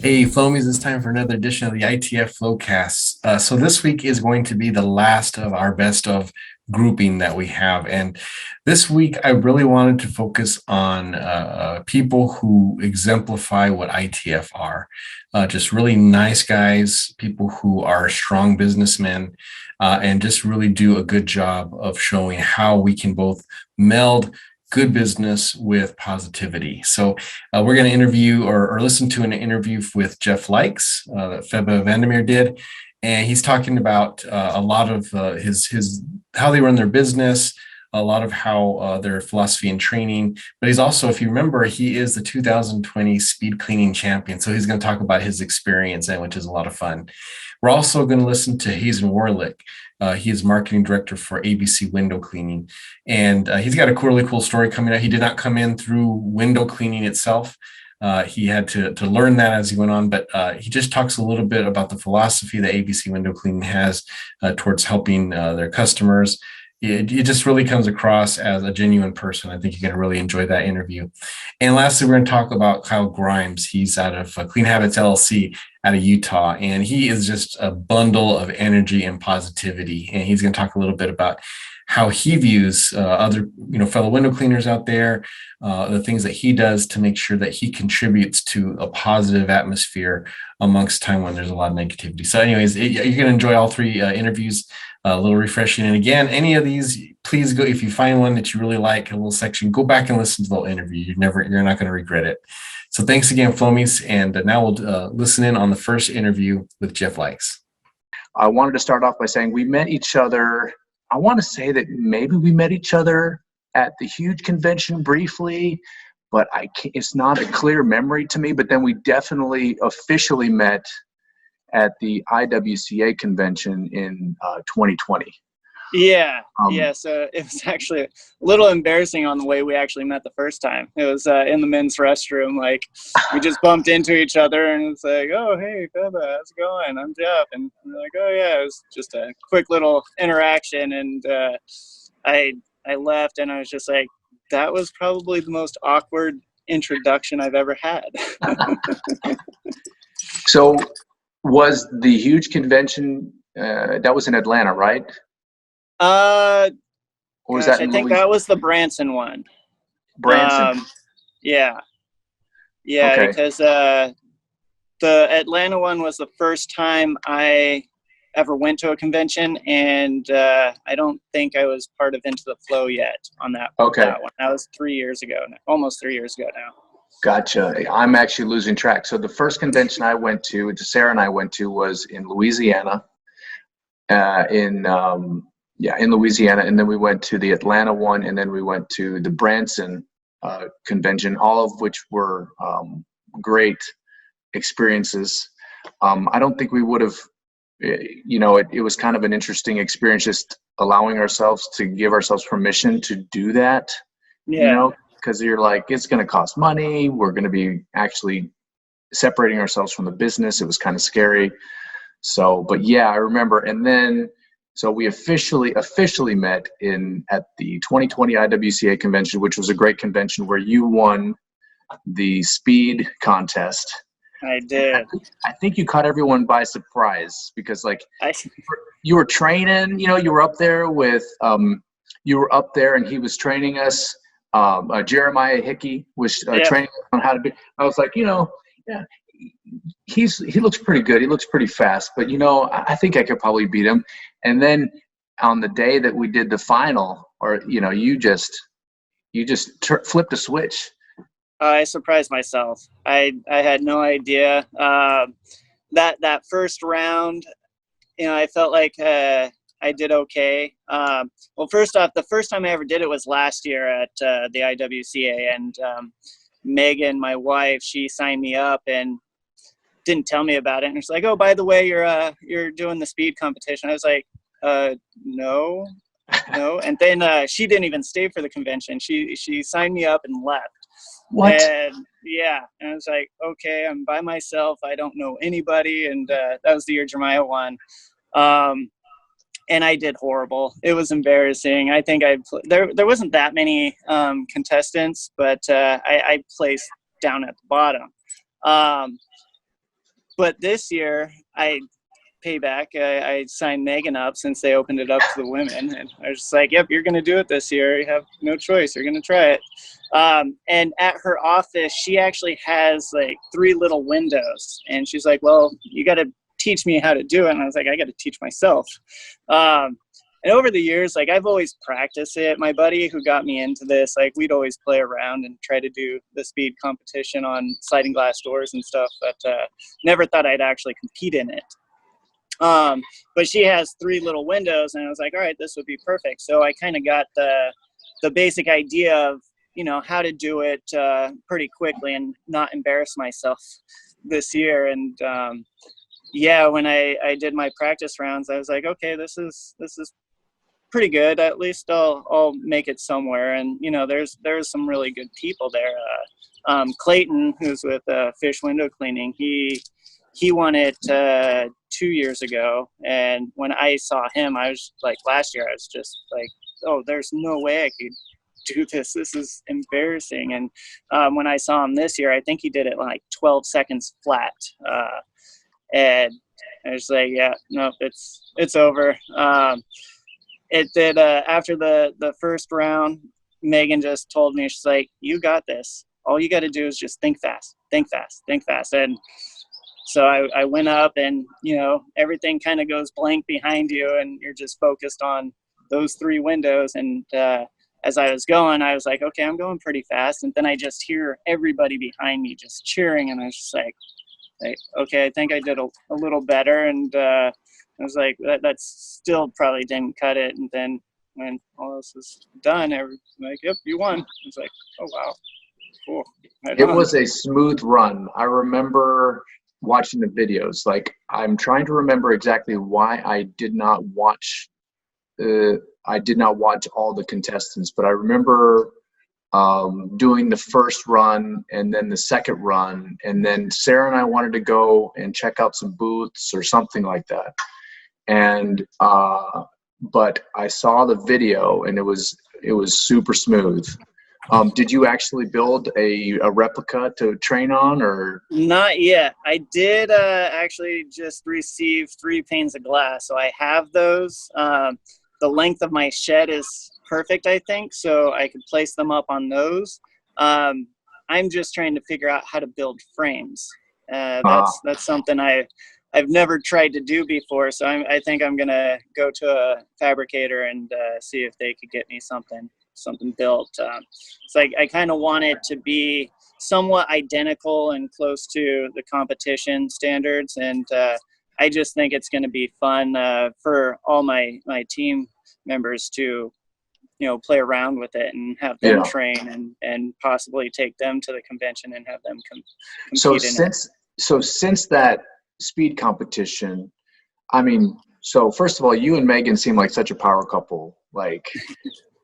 Hey, Flowmies, it's time for another edition of the ITF Flowcast. So this week is going to be the last of our best of grouping that we have. And this week, I really wanted to focus on people who exemplify what ITF are. Just really nice guys, people who are strong businessmen, and just really do a good job of showing how we can both meld good business with positivity. So we're going to interview or listen to an interview with Jeff Likes that Feba Vandermeer did. And he's talking about a lot of his how they run their business, a lot of how their philosophy and training. But he's also, if you remember, he is the 2020 speed cleaning champion. So he's going to talk about his experience, and which is a lot of fun. We're also going to listen to Hazen Warlick. He is marketing director for ABC Window Cleaning. And he's got a really cool story coming out. He did not come in through window cleaning itself. He had to learn that as he went on, but he just talks a little bit about the philosophy that ABC Window Cleaning has towards helping their customers. It just really comes across as a genuine person. I think you're going to really enjoy that interview. And lastly, we're going to talk about Kyle Grimes. He's out of Clean Habits LLC out of Utah, and he is just a bundle of energy and positivity. And he's going to talk a little bit about how he views other, fellow window cleaners out there, the things that he does to make sure that he contributes to a positive atmosphere amongst time when there's a lot of negativity. So anyways, you're going to enjoy all three interviews. A little refreshing. And again, any of these, please go, if you find one that you really like, a little section, go back and listen to the whole interview. You're not going to regret it. So thanks again, Flowmies. And now we'll listen in on the first interview with Jeff Likes. I wanted to start off by saying we met each other. I want to say that maybe we met each other at the huge convention briefly, but it's not a clear memory to me. But then we definitely officially met at the IWCA convention in 2020. Yeah. So it was actually a little embarrassing on the way we actually met the first time. It was in the men's restroom. Like, we just bumped into each other and it's like, oh, hey, Feba, how's it going? I'm Jeff. And we're like, oh, yeah, it was just a quick little interaction. And I left and I was just like, that was probably the most awkward introduction I've ever had. So was the huge convention, that was in Atlanta, right? Or was that I think that was the Branson one. Branson. Yeah, Okay. because the Atlanta one was the first time I ever went to a convention, and I don't think I was part of Into the Flow yet on that, that one. That was 3 years ago, almost 3 years ago now. Gotcha. I'm actually losing track. So the first convention I went to Sarah and I went to, was in Louisiana, in Louisiana. And then we went to the Atlanta one, and then we went to the Branson convention, all of which were great experiences. I don't think we would have, it was kind of an interesting experience, just allowing ourselves to give ourselves permission to do that, because you're like, it's going to cost money. We're going to be actually separating ourselves from the business. It was kind of scary. So, but yeah, I remember. And then, so we officially met at the 2020 IWCA convention, which was a great convention where you won the speed contest. I did. I think you caught everyone by surprise because you were training, you were up there and he was training us. Jeremiah Hickey was training on how to be. I was like, he looks pretty good. He looks pretty fast, but I think I could probably beat him. And then on the day that we did the final, you just flipped a switch. I surprised myself. I had no idea. That first round, I felt like I did okay. Well, first off, the first time I ever did it was last year at the IWCA, and Megan, my wife, she signed me up and didn't tell me about it. And it's like, oh, by the way, you're doing the speed competition. I was like, no. And then she didn't even stay for the convention. She signed me up and left. What? And I was like, okay, I'm by myself. I don't know anybody. And that was the year Jeremiah won. And I did horrible. It was embarrassing. I think there wasn't that many contestants, but I placed down at the bottom. But this year, I signed Megan up since they opened it up to the women, and I was just like, "Yep, you're going to do it this year. You have no choice. You're going to try it." And at her office, she actually has like 3 little windows, and she's like, "Well, you got to teach me how to do it." And I was like, "I got to teach myself." And over the years, like I've always practiced it. My buddy who got me into this, like we'd always play around and try to do the speed competition on sliding glass doors and stuff, but never thought I'd actually compete in it. But she has 3 little windows, and I was like, all right, this would be perfect. So I kind of got the basic idea of, how to do it pretty quickly and not embarrass myself this year. And when I did my practice rounds, I was like, okay, this is pretty good. At least I'll make it somewhere. And there's some really good people there. Clayton, who's with Fish Window Cleaning, he won it 2 years ago, and when I saw him, I was like, last year I was just like, oh, there's no way I could do this. This is embarrassing. And when I saw him this year, I think he did it like 12 seconds flat, and I was like, yeah, no, it's over. It did after the first round. Megan just told me, she's like, you got this. All you got to do is just think fast. And so I went up, and, everything kind of goes blank behind you, and you're just focused on those 3 windows. And as I was going, I was like, okay, I'm going pretty fast. And then I just hear everybody behind me just cheering. And I was just like, okay, I think I did a little better. And I was like, that's still probably didn't cut it. And then when all this is done, everyone's like, yep, you won. I was like, oh, wow, cool. It was a smooth run. I remember watching the videos. Like, I'm trying to remember exactly why I did not watch all the contestants, but I remember doing the first run and then the second run, and then Sarah and I wanted to go and check out some booths or something like that. And but I saw the video, and it was super smooth. Did you actually build a replica to train on, or? Not yet. I did actually just receive 3 panes of glass, so I have those. The length of my shed is perfect, I think, so I could place them up on those. I'm just trying to figure out how to build frames. That's something I've never tried to do before, so I think I'm gonna go to a fabricator and see if they could get me something built. So I kind of want it to be somewhat identical and close to the competition standards, and I just think it's going to be fun for all my team members to play around with it and have them train and possibly take them to the convention and have them compete in it. So since that speed competition, I mean, so first of all, you and Megan seem like such a power couple. Like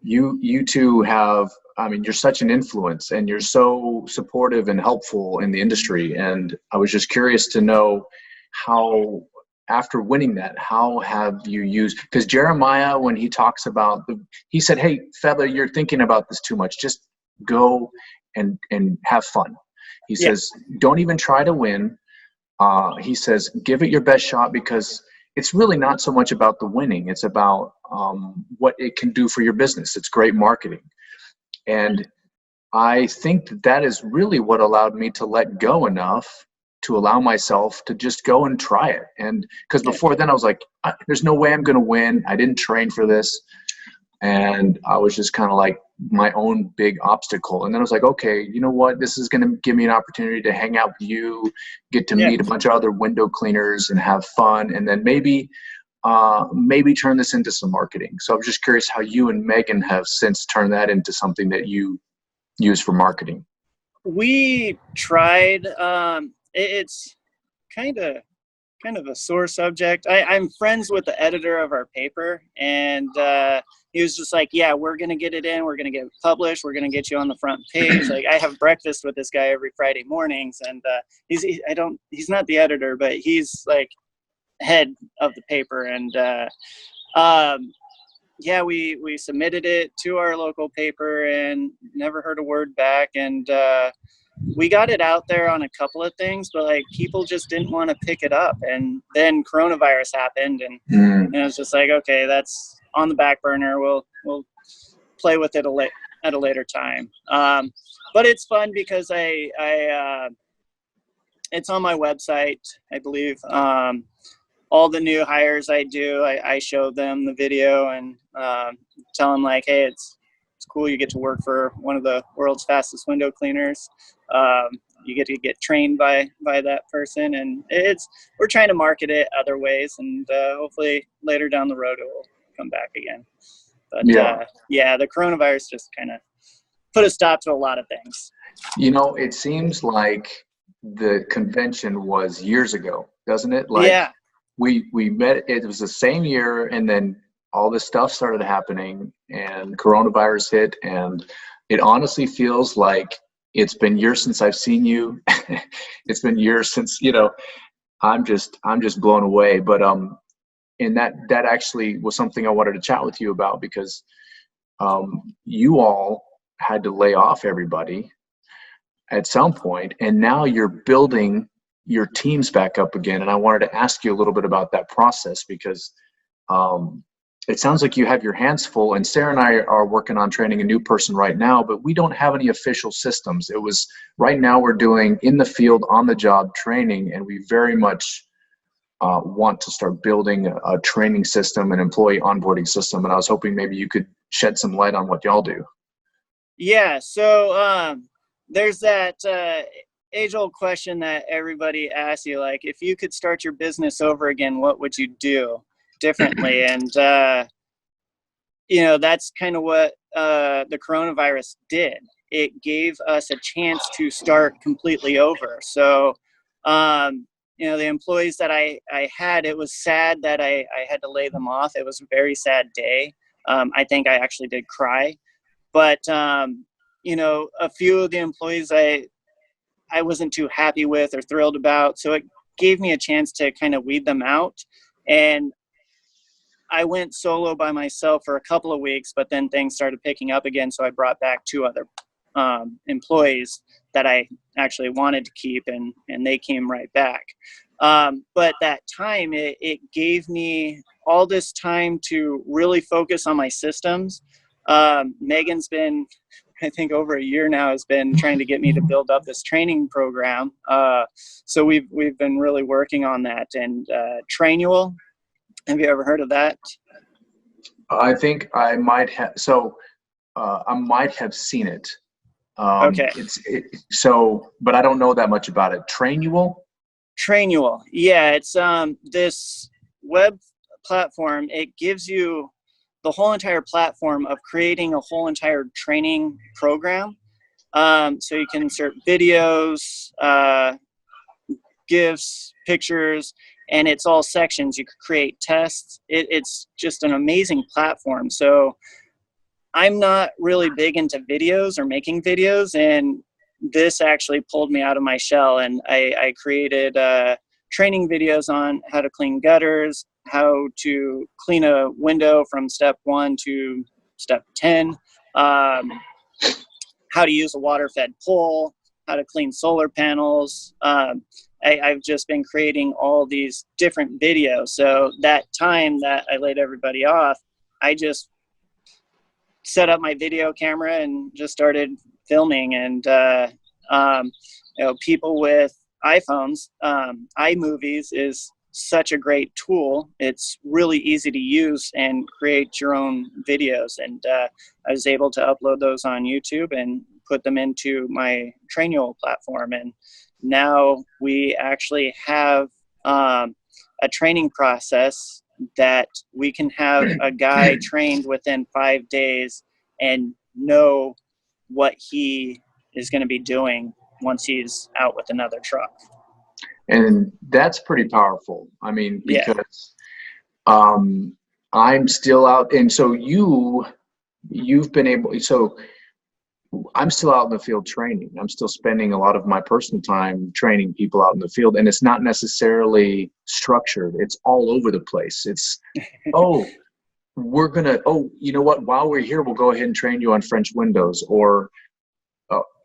you two have, I mean, you're such an influence, and you're so supportive and helpful in the industry. And I was just curious to know how, after winning that, how have you used, because Jeremiah, when he talks about he said, hey, Fella, you're thinking about this too much. Just go and have fun. He says, don't even try to win. He says, give it your best shot, because it's really not so much about the winning. It's about what it can do for your business. It's great marketing. And I think that is really what allowed me to let go enough to allow myself to just go and try it. And because before then I was like, there's no way I'm going to win. I didn't train for this. And I was just kind of like my own big obstacle. And then I was like, okay, you know what? This is going to give me an opportunity to hang out with you, get to meet a bunch of other window cleaners and have fun. And then maybe turn this into some marketing. So I was just curious how you and Megan have since turned that into something that you use for marketing. We tried, it's kind of a sore subject. I'm friends with the editor of our paper, and he was just like, yeah, we're going to get it in. We're going to get it published. We're going to get you on the front page. Like, I have breakfast with this guy every Friday mornings, and he's not the editor, but he's like head of the paper. And we submitted it to our local paper and never heard a word back. And we got it out there on a couple of things, but like people just didn't want to pick it up. And then coronavirus happened, and it was just like, okay, that's on the back burner. We'll play with it at a later time. But it's fun because it's on my website, I believe. All the new hires I do, I show them the video and tell them like, hey, it's cool. You get to work for one of the world's fastest window cleaners. You get to get trained by that person, and we're trying to market it other ways, and hopefully later down the road it will come back again. But the coronavirus just kind of put a stop to a lot of things. You know, it seems like the convention was years ago, doesn't it? Like, yeah. We met, it was the same year, and then all this stuff started happening and coronavirus hit, and it honestly feels like it's been years since I've seen you. It's been years since, you know, I'm just blown away. But and that actually was something I wanted to chat with you about, because you all had to lay off everybody at some point, and now you're building your teams back up again. And I wanted to ask you a little bit about that process, because it sounds like you have your hands full, and Sarah and I are working on training a new person right now, but we don't have any official systems. It was right now we're doing in the field, on the job training, and we very much want to start building a training system, an employee onboarding system. And I was hoping maybe you could shed some light on what y'all do. Yeah. So there's that age-old question that everybody asks you, like, if you could start your business over again, what would you do differently? And you know, that's kind of what the coronavirus did. It gave us a chance to start completely over. So you know, the employees that I had, it was sad that I had to lay them off. It was a very sad day. I think I actually did cry, but you know, a few of the employees I wasn't too happy with or thrilled about. So it gave me a chance to kind of weed them out. And I went solo by myself for a couple of weeks, but then things started picking up again. So I brought back 2 other employees that I actually wanted to keep, and they came right back. But that time, it gave me all this time to really focus on my systems. Megan's been, I think, over a year now, has been trying to get me to build up this training program. So we've been really working on that. And Trainual, have you ever heard of that? I think I might have. So I might have seen it. Okay. So, but I don't know that much about it. Trainual? Trainual. Yeah, it's this web platform. It gives you the whole entire platform of creating a whole entire training program. So you can insert videos, GIFs, pictures, and it's all sections. You could create tests. It's just an amazing platform. So I'm not really big into videos or making videos, and this actually pulled me out of my shell, and I created training videos on how to clean gutters, how to clean a window from step 1 to step 10, how to use a water-fed pole, how to clean solar panels. I've just been creating all these different videos. So that time that I laid everybody off, I just set up my video camera and just started filming. And you know, people with iPhones, iMovies is such a great tool. It's really easy to use and create your own videos. And I was able to upload those on YouTube and put them into my Trainual platform. And now we actually have a training process that we can have a guy trained within 5 days and know what he is going to be doing once he's out with another truck. And that's pretty powerful. I mean, because I'm still out, and so you've been able, so I'm still out in the field training. I'm still spending a lot of my personal time training people out in the field, and it's not necessarily structured. It's all over the place. It's, you know what, while we're here, we'll go ahead and train you on French windows, or,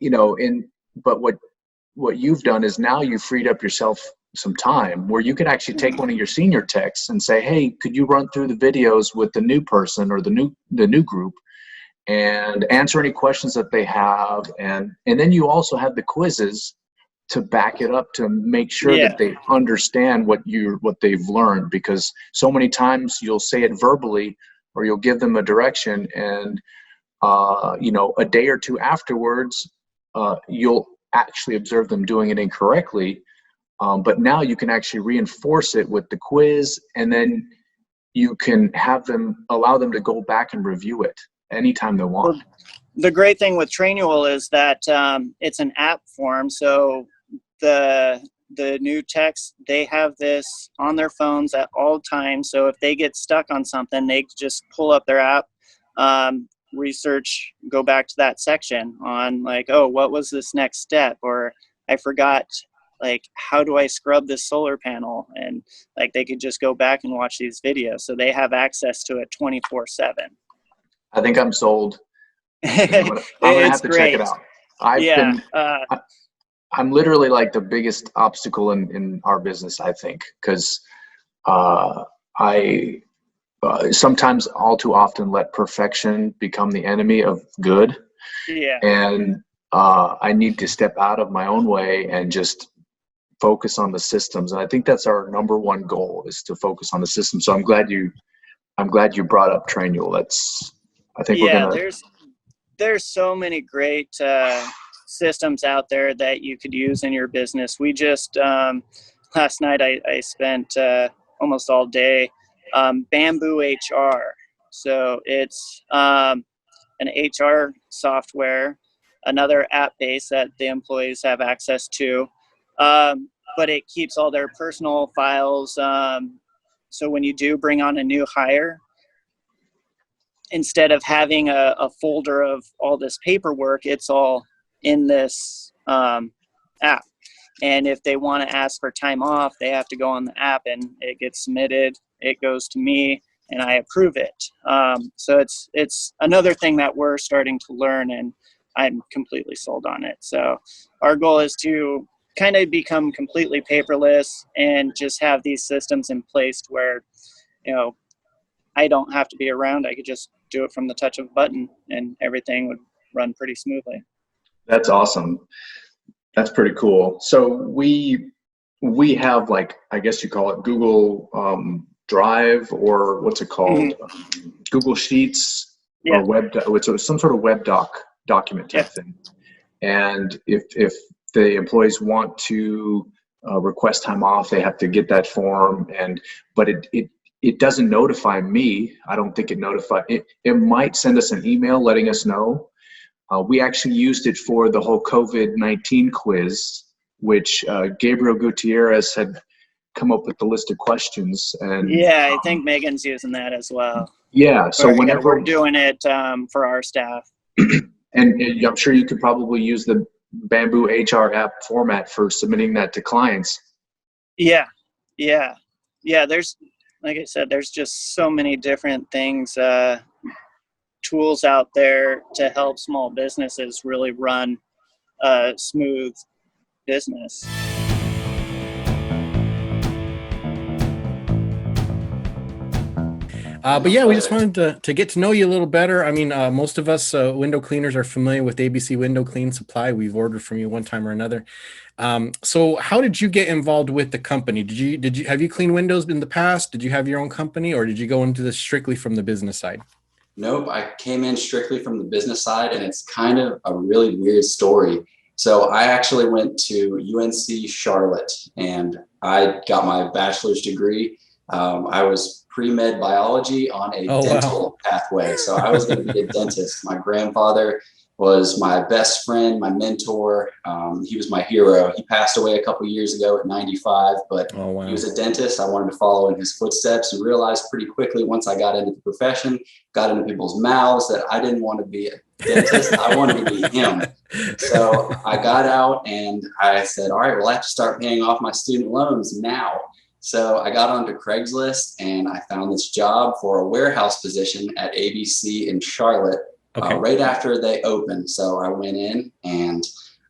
you know, and but what you've done is now you freed up yourself some time where you could actually take one of your senior techs and say, hey, could you run through the videos with the new person or the new group and answer any questions that they have, and then you also have the quizzes to back it up to make sure that they understand what they've learned, because so many times you'll say it verbally or you'll give them a direction, and a day or two afterwards you'll actually observe them doing it incorrectly. But now you can actually reinforce it with the quiz, and then you can allow them to go back and review it anytime they want. Well, the great thing with Trainual is that it's an app form. So the new techs, they have this on their phones at all times. So if they get stuck on something, they just pull up their app, research, go back to that section on like, oh, what was this next step? Or I forgot, like, how do I scrub this solar panel? And like, they could just go back and watch these videos. So they have access to it 24/7. I think I'm sold. I'm gonna have to check it out. I'm literally like the biggest obstacle in our business, I think, because I sometimes all too often let perfection become the enemy of good. Yeah. And I need to step out of my own way and just focus on the systems. And I think that's our number one goal, is to focus on the system. So I'm glad you brought up Trainual. I think we're gonna. There's so many great systems out there that you could use in your business. We just last night I spent almost all day Bamboo HR. So it's an HR software, another app base that the employees have access to. But it keeps all their personal files. So when you do bring on a new hire, instead of having a folder of all this paperwork, it's all in this app. And if they want to ask for time off, they have to go on the app and it gets submitted. It goes to me and I approve it. So it's another thing that we're starting to learn, and I'm completely sold on it. So our goal is to kind of become completely paperless and just have these systems in place where, I don't have to be around. I could just do it from the touch of a button and everything would run pretty smoothly. That's awesome. That's pretty cool. So we have, like, I guess you call it Google Drive, or what's it called? Mm-hmm. Google Sheets, or it's some sort of web document type thing. And if the employees want to request time off, they have to get that form. But it doesn't notify me. I don't think it might send us an email letting us know. We actually used it for the whole COVID-19 quiz, which Gabriel Gutierrez had come up with the list of questions. And I think Megan's using that as well. Yeah, so whenever we're doing it for our staff. And I'm sure you could probably use the Bamboo HR app format for submitting that to clients. Yeah. There's, like I said, there's just so many different things, tools out there to help small businesses really run a smooth business. But yeah, we just wanted to get to know you a little better. I mean, most of us window cleaners are familiar with ABC Window Clean Supply. We've ordered from you one time or another. So how did you get involved with the company? Have you cleaned windows in the past? Did you have your own company, or did you go into this strictly from the business side? Nope, I came in strictly from the business side, and it's kind of a really weird story. So I actually went to UNC Charlotte, and I got my bachelor's degree. I was pre-med biology on a dental pathway. So I was going to be a dentist. My grandfather was my best friend, my mentor. He was my hero. He passed away a couple of years ago at 95, but he was a dentist. I wanted to follow in his footsteps and realized pretty quickly once I got into the profession, got into people's mouths, that I didn't want to be a dentist. I wanted to be him. So I got out and I said, all right, well, I have to start paying off my student loans now. So I got onto Craigslist and I found this job for a warehouse position at ABC in Charlotte right after they opened. So I went in and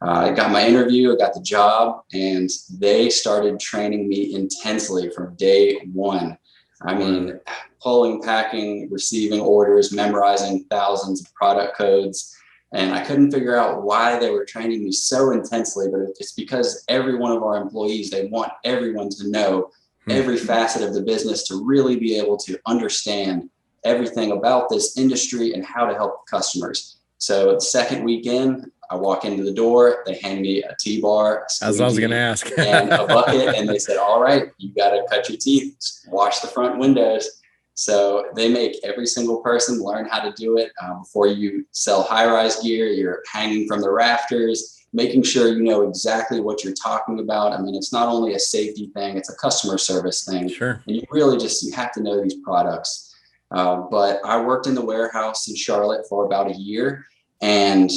I got my interview, I got the job, and they started training me intensely from day one. I mean, pulling, packing, receiving orders, memorizing thousands of product codes. And I couldn't figure out why they were training me so intensely, but it's because every one of our employees, they want everyone to know every facet of the business, to really be able to understand everything about this industry and how to help customers. So the second weekend, I walk into the door, they hand me a T-bar, As I was going to ask, and a bucket, and they said, all right, you got to cut your teeth, wash the front windows. So they make every single person learn how to do it. Before you sell high-rise gear, you're hanging from the rafters, making sure you know exactly what you're talking about. I mean, it's not only a safety thing, it's a customer service thing. Sure. And you really you have to know these products. But I worked in the warehouse in Charlotte for about a year. And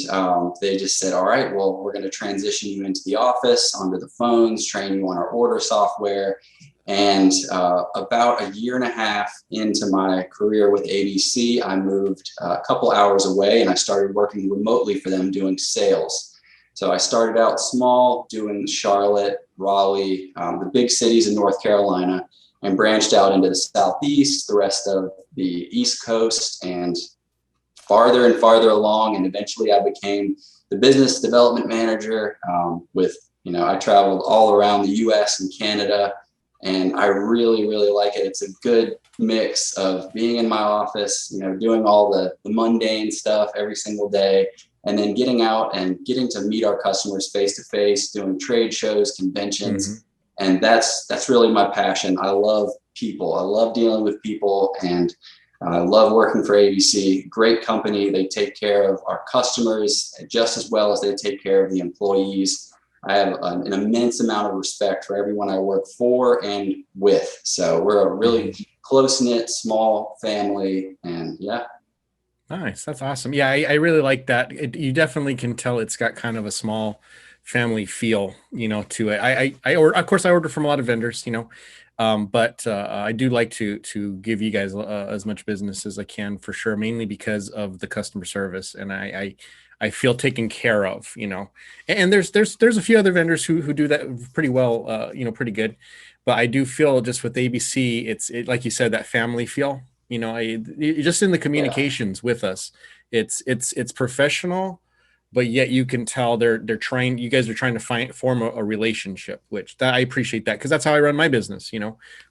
they just said, all right, well, we're going to transition you into the office, onto the phones, train you on our order software. And about a year and a half into my career with ABC, I moved a couple hours away and I started working remotely for them doing sales. So I started out small, doing Charlotte, Raleigh, the big cities in North Carolina, and branched out into the Southeast, the rest of the East Coast, and farther and farther along. And eventually I became the business development manager I traveled all around the US and Canada, and I really, really like it. It's a good mix of being in my office, doing all the mundane stuff every single day, and then getting out and getting to meet our customers face to face, doing trade shows, conventions. And that's really my passion. I love people. I love dealing with people, and I love working for ABC. Great company. They take care of our customers just as well as they take care of the employees. I have an immense amount of respect for everyone I work for and with. So we're a really close-knit, small family, and yeah. Nice. That's awesome. Yeah, I really like that. You definitely can tell it's got kind of a small family feel, to it. Of course, I order from a lot of vendors, but I do like to give you guys as much business as I can, for sure, mainly because of the customer service, and I feel taken care of, and there's a few other vendors who do that pretty well, pretty good, but I do feel just with ABC, it's like you said, that family feel, just in the communications with us, it's professional, but yet you can tell you guys are trying to form a relationship, which I appreciate that, because that's how I run my business.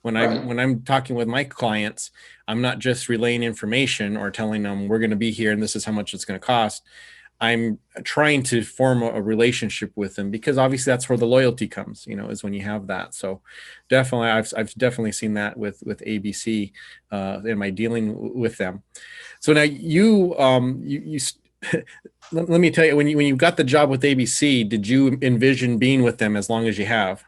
When I'm talking with my clients, I'm not just relaying information or telling them we're going to be here and this is how much it's going to cost. I'm trying to form a relationship with them, because obviously that's where the loyalty comes, is when you have that. So definitely, I've definitely seen that with ABC in my dealing with them. So now you let me tell you, when you got the job with ABC, did you envision being with them as long as you have?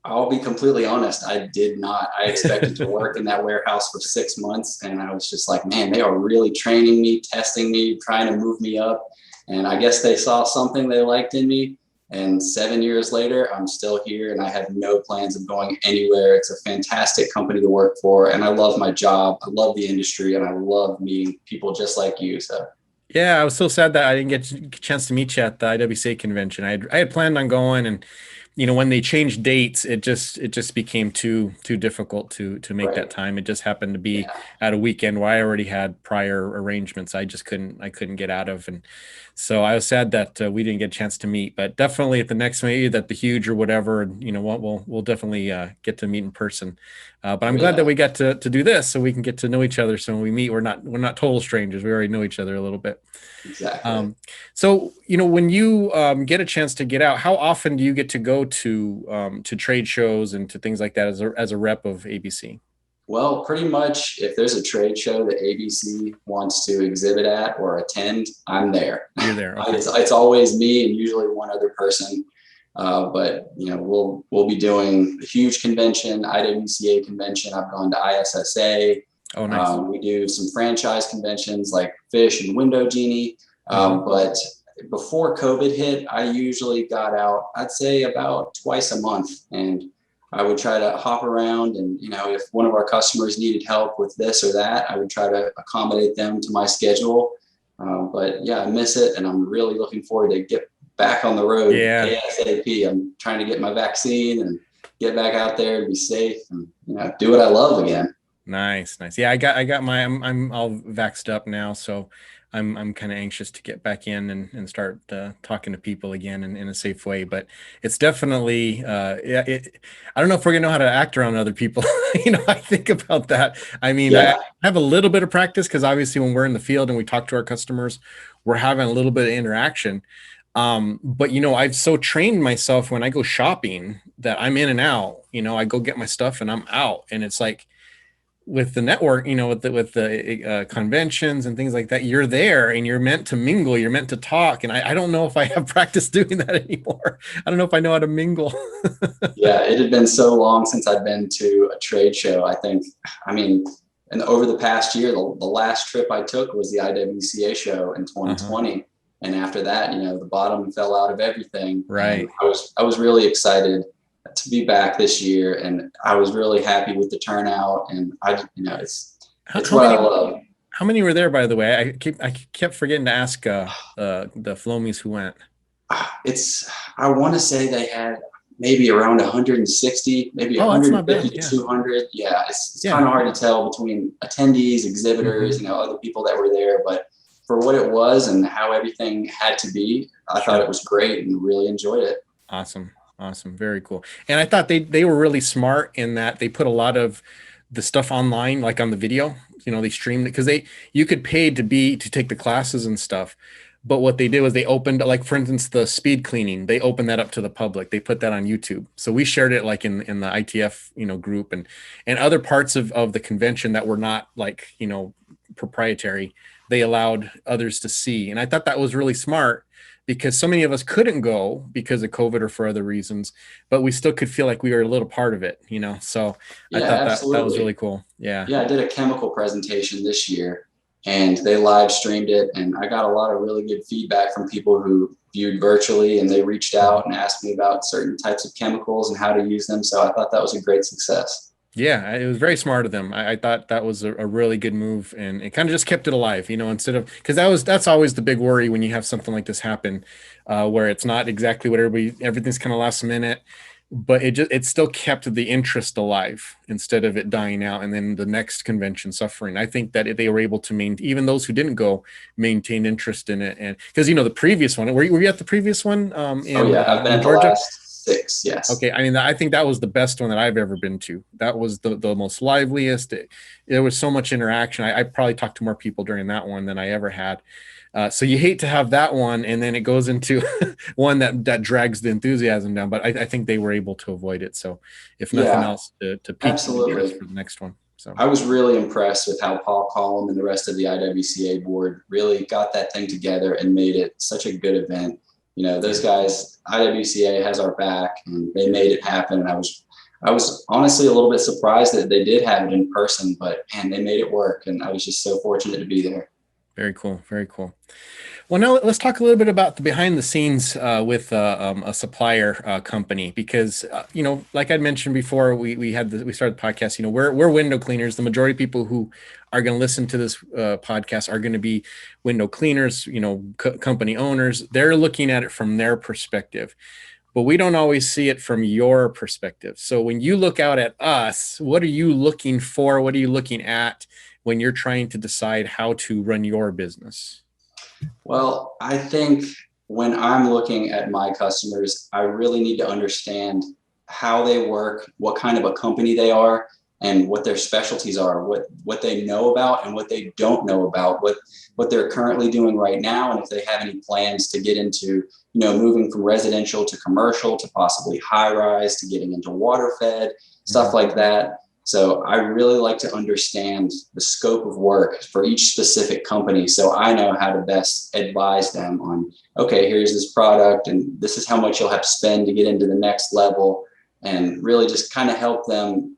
I'll be completely honest, I did not. I expected to work in that warehouse for 6 months, and I was just like, man, they are really training me, testing me, trying to move me up. And I guess they saw something they liked in me. And 7 years later, I'm still here, and I have no plans of going anywhere. It's a fantastic company to work for, and I love my job. I love the industry, and I love meeting people just like you. So. Yeah, I was so sad that I didn't get a chance to meet you at the IWCA convention. I had planned on going, and when they changed dates, it just became too difficult to make that time. It just happened to be at a weekend where I already had prior arrangements. I couldn't get out of, and so I was sad that we didn't get a chance to meet. But definitely at the next, maybe at the Huge or whatever, and we'll definitely get to meet in person. But I'm glad that we got to do this, so we can get to know each other. So when we meet, we're not total strangers. We already know each other a little bit. Exactly. So when you get a chance to get out, how often do you get to go to trade shows and to things like that as a rep of ABC? Well, pretty much if there's a trade show that ABC wants to exhibit at or attend, I'm there. You're there. Okay. It's always me and usually one other person. But we'll be doing a huge convention, IWCA convention. I've gone to ISSA. Oh, nice. We do some franchise conventions like Fish and Window Genie. But before COVID hit, I usually got out, I'd say about twice a month, and I would try to hop around, and if one of our customers needed help with this or that, I would try to accommodate them to my schedule. But yeah, I miss it, and I'm really looking forward to back on the road Yeah. ASAP. I'm trying to get my vaccine and get back out there and be safe and, do what I love again. Nice. Yeah, I got my, I'm all vaxxed up now. So I'm kind of anxious to get back in and start talking to people again in a safe way, but it's definitely, I don't know if we're gonna know how to act around other people. I think about that. I mean, Yeah. I have a little bit of practice because obviously when we're in the field and we talk to our customers, we're having a little bit of interaction. But I've so trained myself when I go shopping that I'm in and out, I go get my stuff and I'm out. And it's like, with the network, with the conventions and things like that, you're there and you're meant to mingle, you're meant to talk. And I don't know if I have practice doing that anymore. I don't know if I know how to mingle. Yeah, it had been so long since I'd been to a trade show. And over the past year, the last trip I took was the IWCA show in 2020. Uh-huh. And after that, the bottom fell out of everything. Right. And I was really excited to be back this year, and I was really happy with the turnout. And it's what I love. How many were there, by the way? I kept forgetting to ask the Flowmies who went. I want to say they had maybe around 160, maybe 150 to 200. Yeah, it's kind of hard to tell between attendees, exhibitors, mm-hmm. Other people that were there. But for what it was and how everything had to be, I thought it was great and really enjoyed it. Awesome. Very cool. And I thought they were really smart in that they put a lot of the stuff online, like on the video, they streamed it because you could pay to take the classes and stuff. But what they did was they opened, like, for instance, the speed cleaning, they opened that up to the public. They put that on YouTube. So we shared it like in the ITF, group and other parts of the convention that were not like, proprietary. They allowed others to see. And I thought that was really smart because so many of us couldn't go because of COVID or for other reasons, but we still could feel like we were a little part of it, So I thought that was really cool. Yeah. Yeah. I did a chemical presentation this year and they live streamed it. And I got a lot of really good feedback from people who viewed virtually, and they reached out and asked me about certain types of chemicals and how to use them. So I thought that was a great success. Yeah, it was very smart of them. I thought that was a really good move, and it kind of just kept it alive, instead of, because that's always the big worry when you have something like this happen, where it's not exactly what everything's kind of last minute, but it still kept the interest alive instead of it dying out and then the next convention suffering. I think that they were able to maintain, even those who didn't go, maintain interest in it, and because the previous one, were you at the previous one? I've been at the last 6. Yes. Okay. I think that was the best one that I've ever been to. That was the most liveliest. There was so much interaction. I probably talked to more people during that one than I ever had. So you hate to have that one, and then it goes into one that drags the enthusiasm down. But I think they were able to avoid it. So if nothing else, to peak interest for the next one. So I was really impressed with how Paul Collum and the rest of the IWCA board really got that thing together and made it such a good event. Those guys, IWCA has our back, and they made it happen. And I was honestly a little bit surprised that they did have it in person, but man, they made it work. And I was just so fortunate to be there. Very cool. Very cool. Well, now let's talk a little bit about the behind the scenes with a supplier company, because, like I mentioned before, we started the podcast, we're window cleaners. The majority of people who are going to listen to this podcast are going to be window cleaners, company owners. They're looking at it from their perspective, but we don't always see it from your perspective. So when you look out at us, what are you looking for? What are you looking at when you're trying to decide how to run your business? Well, I think when I'm looking at my customers, I really need to understand how they work, what kind of a company they are, and what their specialties are, what they know about and what they don't know about, what they're currently doing right now, and if they have any plans to get into, moving from residential to commercial to possibly high rise to getting into water fed, stuff like that. So I really like to understand the scope of work for each specific company, so I know how to best advise them on, okay, here's this product and this is how much you'll have to spend to get into the next level, and really just kind of help them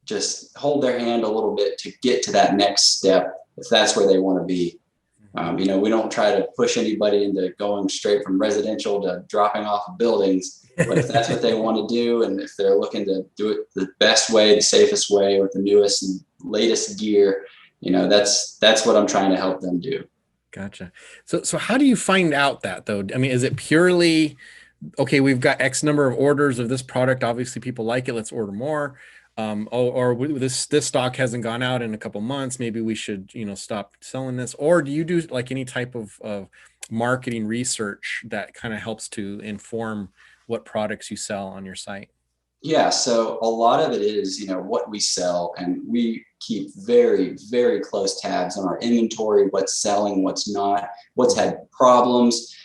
just hold their hand a little bit to get to that next step if that's where they want to be. We don't try to push anybody into going straight from residential to dropping off of buildings. But if that's what they want to do, and if they're looking to do it the best way, the safest way, with the newest and latest gear, that's what I'm trying to help them do. Gotcha. So how do you find out that though? I mean, is it purely, okay, we've got X number of orders of this product. Obviously people like it. Let's order more. This stock hasn't gone out in a couple months. Maybe we should, stop selling this. Or do you do like any type of marketing research that kind of helps to inform what products you sell on your site? Yeah, so a lot of it is, what we sell, and we keep very, very close tabs on our inventory, what's selling, what's not, what's had problems.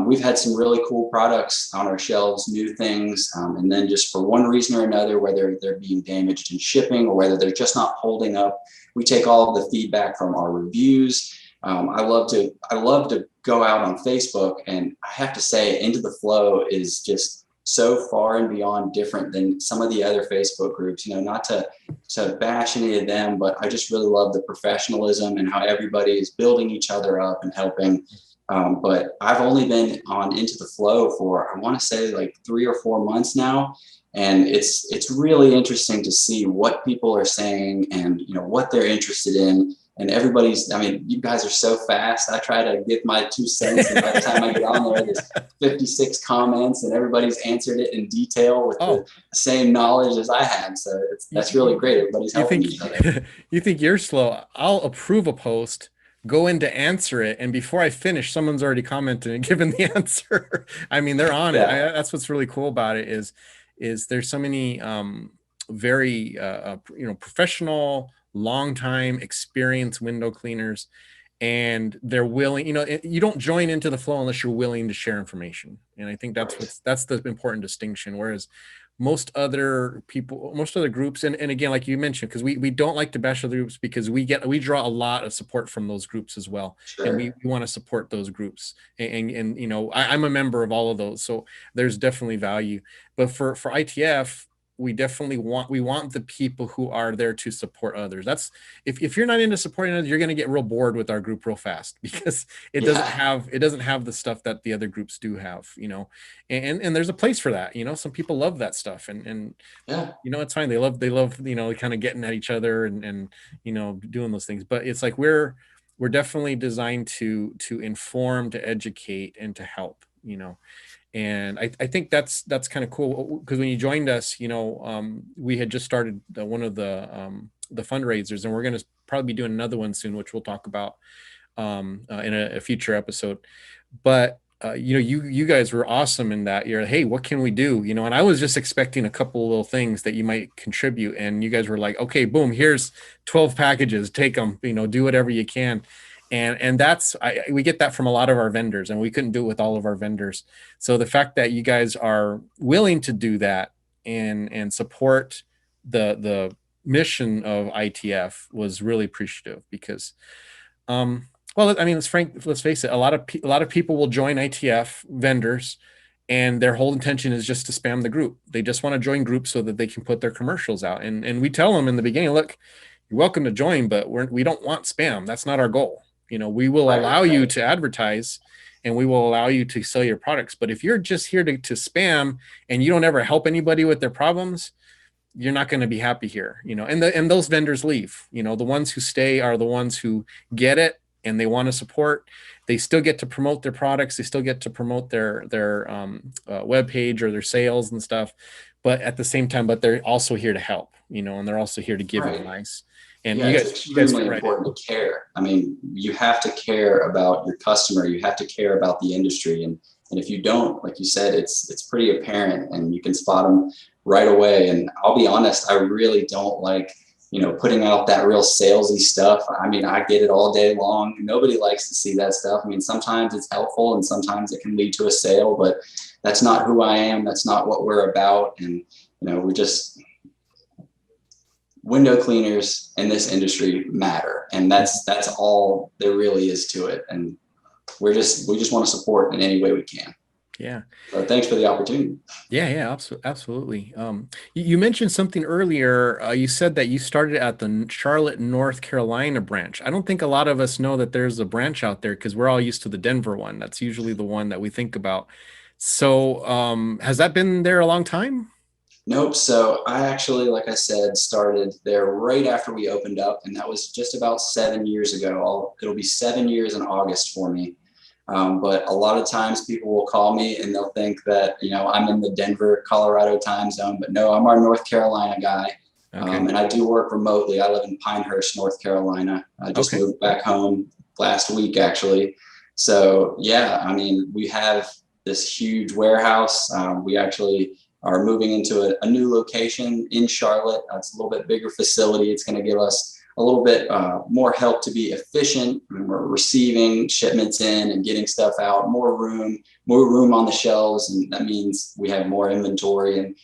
We've had some really cool products on our shelves, new things, and then just for one reason or another, whether they're being damaged in shipping or whether they're just not holding up, we take all of the feedback from our reviews. I love to go out on Facebook, and I have to say, Into the Flow is just so far and beyond different than some of the other Facebook groups, not to bash any of them, but I just really love the professionalism and how everybody is building each other up and helping. But I've only been on Into the Flow for, I want to say like 3 or 4 months now. And it's really interesting to see what people are saying and, what they're interested in. And you guys are so fast. I try to give my 2 cents, and by the time I get on there, there's 56 comments, and everybody's answered it in detail with the same knowledge as I have. So that's really great. Everybody's helping each other. You think you're slow? I'll approve a post, go in to answer it, and before I finish, someone's already commented and given the answer. I mean, they're on it. That's what's really cool about it is there's so many very professional, long time experienced window cleaners, and they're willing, you don't join Into the Flow unless you're willing to share information. And I think that's the important distinction. Whereas most other groups, and again, like you mentioned, because we don't like to bash other groups, because we draw a lot of support from those groups as well. Sure. And we want to support those groups. And I'm a member of all of those. So there's definitely value. But for ITF, we want the people who are there to support others. That's if you're not into supporting others, you're going to get real bored with our group real fast, because it doesn't have the stuff that the other groups do have, and there's a place for that. Some people love that stuff, and it's fine. They love kind of getting at each other and doing those things. But it's like we're definitely designed to inform, to educate, and to help, And I think that's kind of cool, because when you joined us, we had just started one of the fundraisers, and we're going to probably be doing another one soon, which we'll talk about in a future episode. But you guys were awesome in that. You're, hey, what can we do? And I was just expecting a couple of little things that you might contribute, and you guys were like, okay, boom, here's 12 packages, take them, do whatever you can. And we get that from a lot of our vendors, and we couldn't do it with all of our vendors. So the fact that you guys are willing to do that and support the mission of ITF was really appreciative, because, let's face it, a lot of people will join ITF vendors, and their whole intention is just to spam the group. They just want to join groups so that they can put their commercials out. And we tell them in the beginning, look, you're welcome to join, but we don't want spam. That's not our goal. We will allow you to advertise, and we will allow you to sell your products. But if you're just here to spam and you don't ever help anybody with their problems, you're not going to be happy here, and those vendors leave. The ones who stay are the ones who get it and they want to support. They still get to promote their products. They still get to promote their webpage or their sales and stuff. But at the same time, they're also here to help, and they're also here to give advice. And it's extremely important to care. I mean, you have to care about your customer. You have to care about the industry. And if you don't, like you said, it's pretty apparent, and you can spot them right away. And I'll be honest, I really don't like, putting out that real salesy stuff. I mean, I get it all day long. Nobody likes to see that stuff. I mean, sometimes it's helpful and sometimes it can lead to a sale, but that's not who I am. That's not what we're about. And, we're just, window cleaners in this industry matter, and that's all there really is to it. And we just want to support in any way we can. Yeah. So thanks for the opportunity. Yeah, absolutely. You mentioned something earlier. You said that you started at the Charlotte, North Carolina branch. I don't think a lot of us know that there's a branch out there, because we're all used to the Denver one. That's usually the one that we think about. So has that been there a long time? Nope. So I actually, like I said, started there right after we opened up, and that was just about 7 years ago. It'll be 7 years in August for me. But a lot of times people will call me and they'll think that, I'm in the Denver, Colorado time zone, but no, I'm our North Carolina guy. Okay. And I do work remotely. I live in Pinehurst, North Carolina. I just moved back home last week, actually. So yeah, I mean, we have this huge warehouse. We actually are moving into a new location in Charlotte. It's a little bit bigger facility. It's going to give us a little bit more help to be efficient. We're receiving shipments in and getting stuff out, more room on the shelves. And that means we have more inventory and,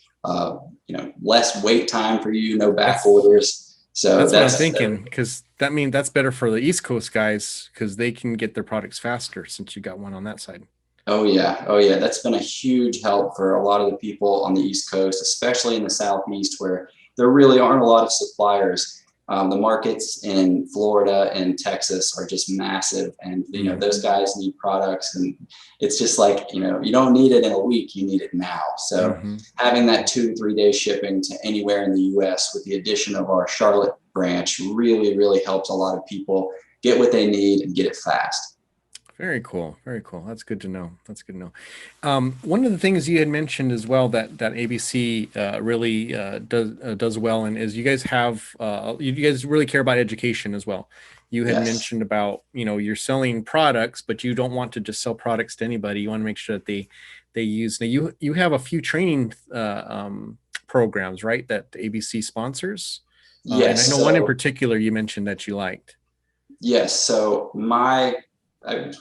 less wait time for you, no back orders. So that's what I'm thinking, because that means that's better for the East Coast guys because they can get their products faster since you got one on that side. Oh yeah. That's been a huge help for a lot of the people on the East Coast, especially in the Southeast, where there really aren't a lot of suppliers. The markets in Florida and Texas are just massive, and those guys need products, and it's just like you don't need it in a week, you need it now. So having that 2 to 3 day shipping to anywhere in the U.S. with the addition of our Charlotte branch really helps a lot of people get what they need and get it fast. Very cool. Very cool. That's good to know. One of the things you had mentioned as well that ABC really does well in is you guys have you guys really care about education as well. You had mentioned about you're selling products, but you don't want to just sell products to anybody. You want to make sure that they use. Now you have a few training programs, right? That ABC sponsors. Yes. And I know one in particular you mentioned that you liked. Yes. So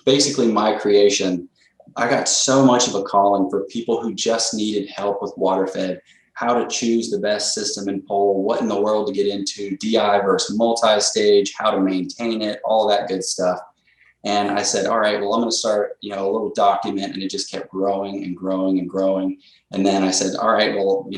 basically my creation, I got so much of a calling for people who just needed help with water fed, how to choose the best system and pole, what in the world to get into, DI versus multi-stage, how to maintain it, all that good stuff. And I said, all right, well, I'm going to start, a little document, and it just kept growing and growing and growing. And then I said, all right, well,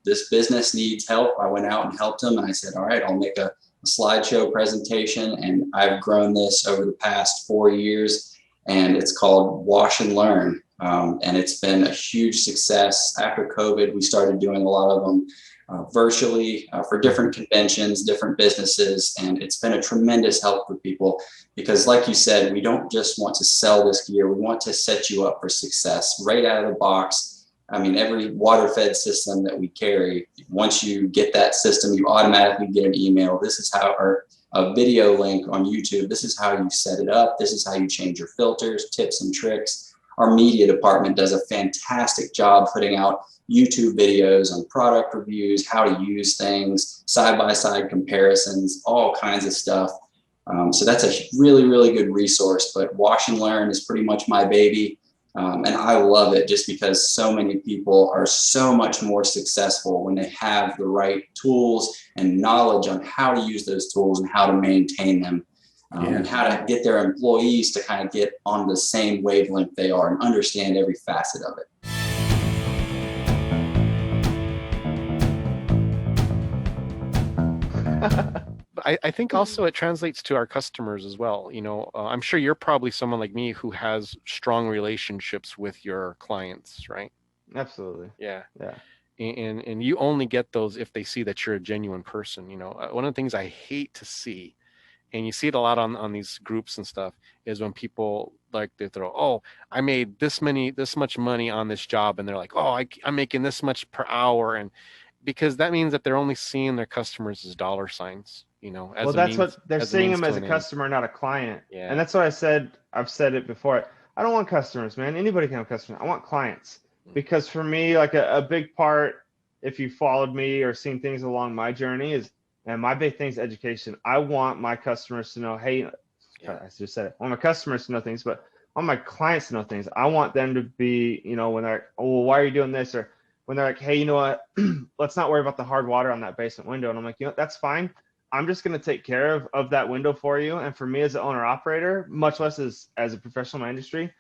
this business needs help. I went out and helped them, and I said, all right, I'll make a slideshow presentation, and I've grown this over the past 4 years, and it's called Wash and Learn. And it's been a huge success. After COVID, we started doing a lot of them virtually for different conventions, different businesses, and it's been a tremendous help for people because, like you said, we don't just want to sell this gear, we want to set you up for success right out of the box. I mean, every water-fed system that we carry, once you get that system, you automatically get an email. This is how, or a video link on YouTube. This is how you set it up. This is how you change your filters, tips and tricks. Our media department does a fantastic job putting out YouTube videos on product reviews, how to use things, side-by-side comparisons, all kinds of stuff. So that's a really good resource. But Wash and Learn is pretty much my baby. And I love it just because so many people are so much more successful when they have the right tools and knowledge on how to use those tools and how to maintain them, and how to get their employees to kind of get on the same wavelength they are and understand every facet of it. I think also it translates to our customers as well. I'm sure you're probably someone like me who has strong relationships with your clients, right? Absolutely. Yeah. Yeah. And you only get those if they see that you're a genuine person. One of the things I hate to see, and you see it a lot on these groups and stuff, is when people like they throw, oh, I made this much money on this job, and they're like, oh, I'm making this much per hour, and because that means that they're only seeing their customers as dollar signs. Well, that's what they're seeing them as a customer, not a client. Yeah. And that's what I said. I've said it before. I don't want customers, man. Anybody can have customers. I want clients, because for me, like a big part, if you followed me or seen things along my journey, is, and my big thing is education. I want my customers to know, hey, I just said it. I want my customers to know things, but I want my clients to know things. I want them to be, when they're like, oh, well, why are you doing this? Or when they're like, hey, you know what, let's not worry about the hard water on that basement window. And I'm like, that's fine. I'm just going to take care of that window for you. And for me as an owner operator, much less as a professional in my industry,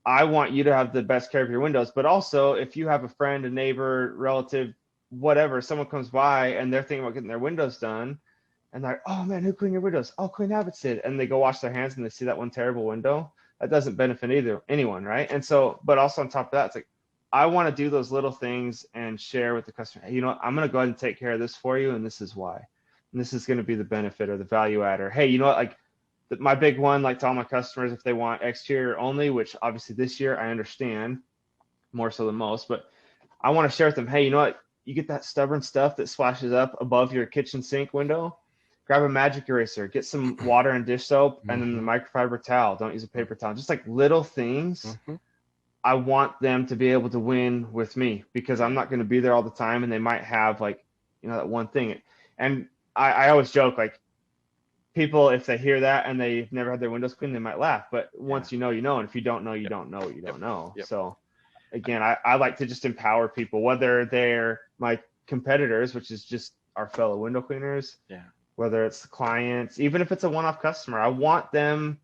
I want you to have the best care of your windows. But also, if you have a friend, a neighbor, relative, whatever, someone comes by and they're thinking about getting their windows done, and they're like, oh man, who cleaned your windows? Oh, Queen Habits did. And they go wash their hands and they see that one terrible window. That doesn't benefit anyone, right? And so, but also on top of that, it's like, I want to do those little things and share with the customer. Hey, you know what? I'm going to go ahead and take care of this for you, and this is why. And this is going to be the benefit or the value add. Or, hey, you know what? Like my big one, like to all my customers, if they want exterior only, which obviously this year I understand more so than most, but I want to share with them, hey, you know what? You get that stubborn stuff that splashes up above your kitchen sink window, grab a magic eraser, get some water and dish soap, and then the microfiber towel. Don't use a paper towel. Just like little things. I want them to be able to win with me because I'm not going to be there all the time, and they might have like, you know, that one thing. And I always joke, like, people, if they hear that and they've never had their windows cleaned, they might laugh. But once you know, you know. And if you don't know, you don't know, you don't know. So again, I like to just empower people, whether they're my competitors, which is just our fellow window cleaners, whether it's the clients, even if it's a one-off customer. I want them,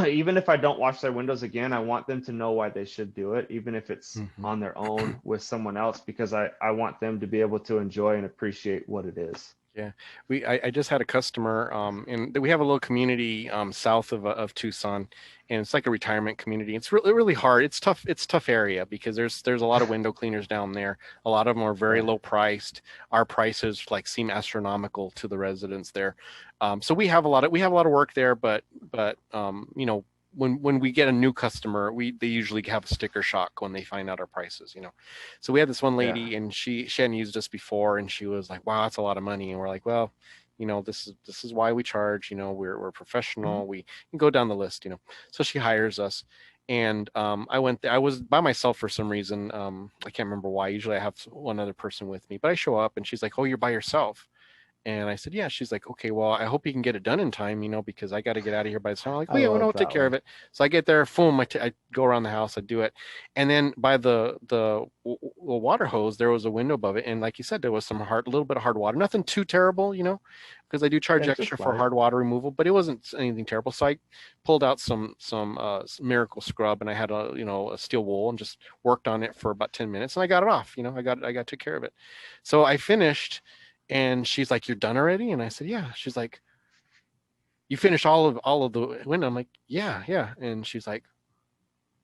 even if I don't wash their windows again, I want them to know why they should do it, even if it's on their own with someone else, because I want them to be able to enjoy and appreciate what it is. Yeah, I just had a customer, and we have a little community south of Tucson, and it's like a retirement community. It's really hard. It's tough. It's a tough area because there's a lot of window cleaners down there. A lot of them are very low priced. Our prices like seem astronomical to the residents there. So we have a lot of work there, but you know, when we get a new customer, they usually have a sticker shock when they find out our prices, you know. So we had this one lady, and she hadn't used us before, and she was like, "Wow, that's a lot of money." And we're like, "Well, you know, this is why we charge. You know, we're professional. We can go down the list, you know." So she hires us, and I went there. I was by myself for some reason. I can't remember why. Usually I have one other person with me, but I show up, and she's like, "Oh, you're by yourself?" And I said, yeah. She's like, okay, well, I hope you can get it done in time, you know, because I got to get out of here by the time. I'm like, well, yeah, well, I'll take care of it. So I get there, boom, I go around the house, I do it. And then by the water hose, there was a window above it. And like you said, there was some little bit of hard water, nothing too terrible, you know, because I do charge extra for hard water removal, but it wasn't anything terrible. So I pulled out some miracle scrub, and I had a steel wool, and just worked on it for about 10 minutes, and I got it off, you know, I took care of it. So I finished. And she's like, "You're done already?" And I said, "Yeah." She's like, "You finished all of the window?" I'm like, yeah. And she's like,